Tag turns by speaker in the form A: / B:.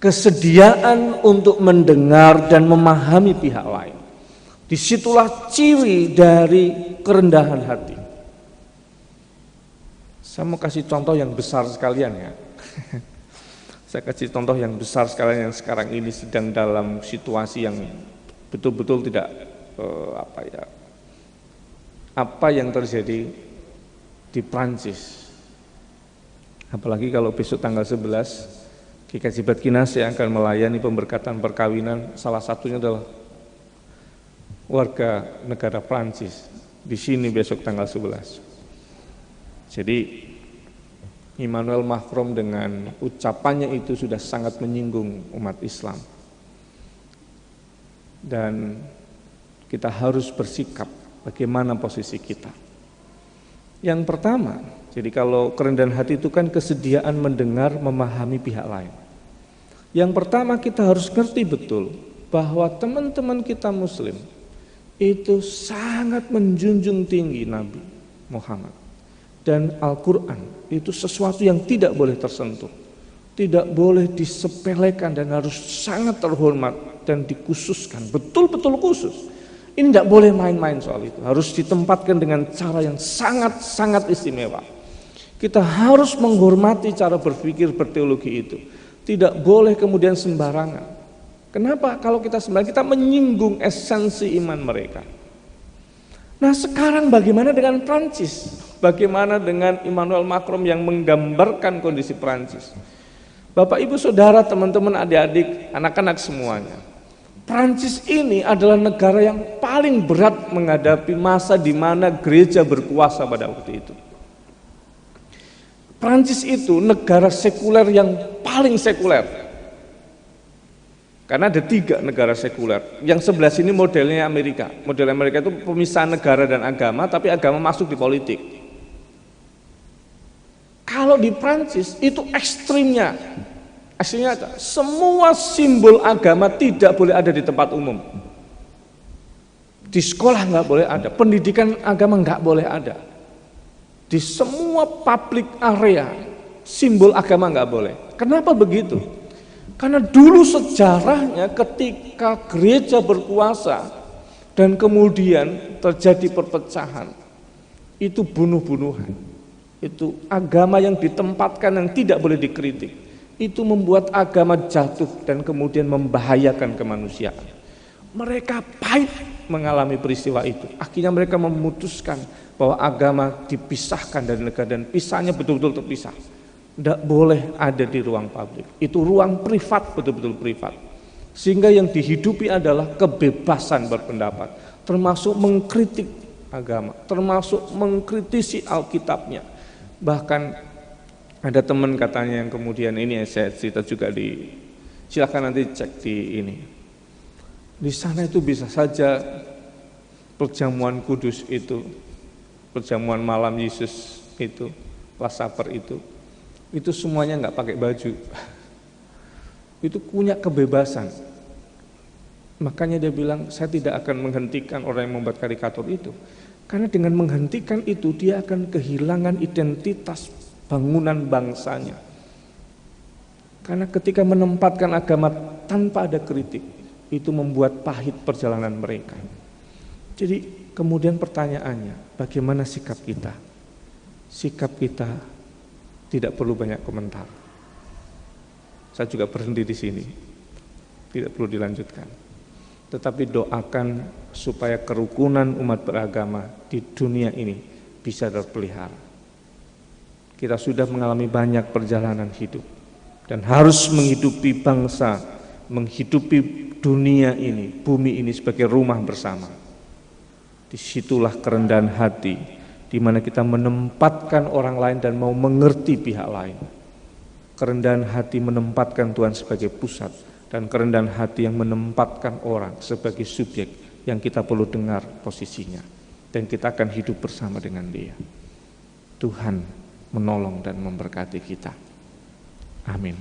A: kesediaan untuk mendengar dan memahami pihak lain. Disitulah ciri dari kerendahan hati. Saya mau kasih contoh yang besar sekalian ya. Saya kasih contoh yang besar sekalian yang sekarang ini sedang dalam situasi yang betul-betul tidak apa yang terjadi di Prancis. Apalagi kalau besok tanggal 11 GKJ Batkinas yang akan melayani pemberkatan perkawinan, salah satunya adalah warga negara Prancis di sini besok tanggal 11. Jadi Emmanuel Macron dengan ucapannya itu sudah sangat menyinggung umat Islam. Dan kita harus bersikap bagaimana posisi kita. Yang pertama, jadi kalau kerendahan hati itu kan kesediaan mendengar, memahami pihak lain. Yang pertama kita harus ngerti betul bahwa teman-teman kita Muslim itu sangat menjunjung tinggi Nabi Muhammad. Dan Al-Quran itu sesuatu yang tidak boleh tersentuh, tidak boleh disepelekan dan harus sangat terhormat dan dikhususkan, betul-betul khusus. Ini tidak boleh main-main soal itu, harus ditempatkan dengan cara yang sangat-sangat istimewa. Kita harus menghormati cara berpikir berteologi itu, tidak boleh kemudian sembarangan. Kenapa? Kalau kita sembarangan, kita menyinggung esensi iman mereka. Nah sekarang bagaimana dengan Prancis? Bagaimana dengan Emmanuel Macron yang menggambarkan kondisi Prancis? Bapak, Ibu, Saudara, teman-teman, adik-adik, anak-anak semuanya. Prancis ini adalah negara yang paling berat menghadapi masa di mana gereja berkuasa pada waktu itu. Prancis itu negara sekuler yang paling sekuler. Karena ada 3 negara sekuler. Yang sebelah sini modelnya Amerika. Model Amerika itu pemisahan negara dan agama, tapi agama masuk di politik. Kalau di Prancis itu ekstrimnya ada. Semua simbol agama tidak boleh ada di tempat umum. Di sekolah nggak boleh ada, pendidikan agama nggak boleh ada. Di semua public area simbol agama nggak boleh. Kenapa begitu? Karena dulu sejarahnya ketika gereja berkuasa dan kemudian terjadi perpecahan, itu bunuh-bunuhan. Itu agama yang ditempatkan yang tidak boleh dikritik. Itu membuat agama jatuh dan kemudian membahayakan kemanusiaan. Mereka pahit mengalami peristiwa itu. Akhirnya mereka memutuskan bahwa agama dipisahkan dari negara dan pisahnya betul-betul terpisah. Tidak boleh ada di ruang publik. Itu ruang privat, betul-betul privat. Sehingga yang dihidupi adalah kebebasan berpendapat, termasuk mengkritik agama, termasuk mengkritisi Alkitabnya. Bahkan ada teman katanya yang kemudian ini saya cerita juga silakan nanti cek di ini. Di sana itu bisa saja perjamuan kudus itu, perjamuan malam Yesus itu, Last Supper itu semuanya nggak pakai baju. Itu punya kebebasan. Makanya dia bilang, saya tidak akan menghentikan orang yang membuat karikatur itu. Karena dengan menghentikan itu, dia akan kehilangan identitas bangunan bangsanya. Karena ketika menempatkan agama tanpa ada kritik, itu membuat pahit perjalanan mereka. Jadi kemudian pertanyaannya, bagaimana sikap kita? Sikap kita tidak perlu banyak komentar. Saya juga berhenti di sini, tidak perlu dilanjutkan. Tetapi doakan supaya kerukunan umat beragama di dunia ini bisa terpelihara. Kita sudah mengalami banyak perjalanan hidup dan harus menghidupi bangsa, menghidupi dunia ini, bumi ini sebagai rumah bersama. Disitulah kerendahan hati, di mana kita menempatkan orang lain dan mau mengerti pihak lain. Kerendahan hati menempatkan Tuhan sebagai pusat, dan kerendahan hati yang menempatkan orang sebagai subjek yang kita perlu dengar posisinya, dan kita akan hidup bersama dengan Dia. Tuhan menolong dan memberkati kita. Amin.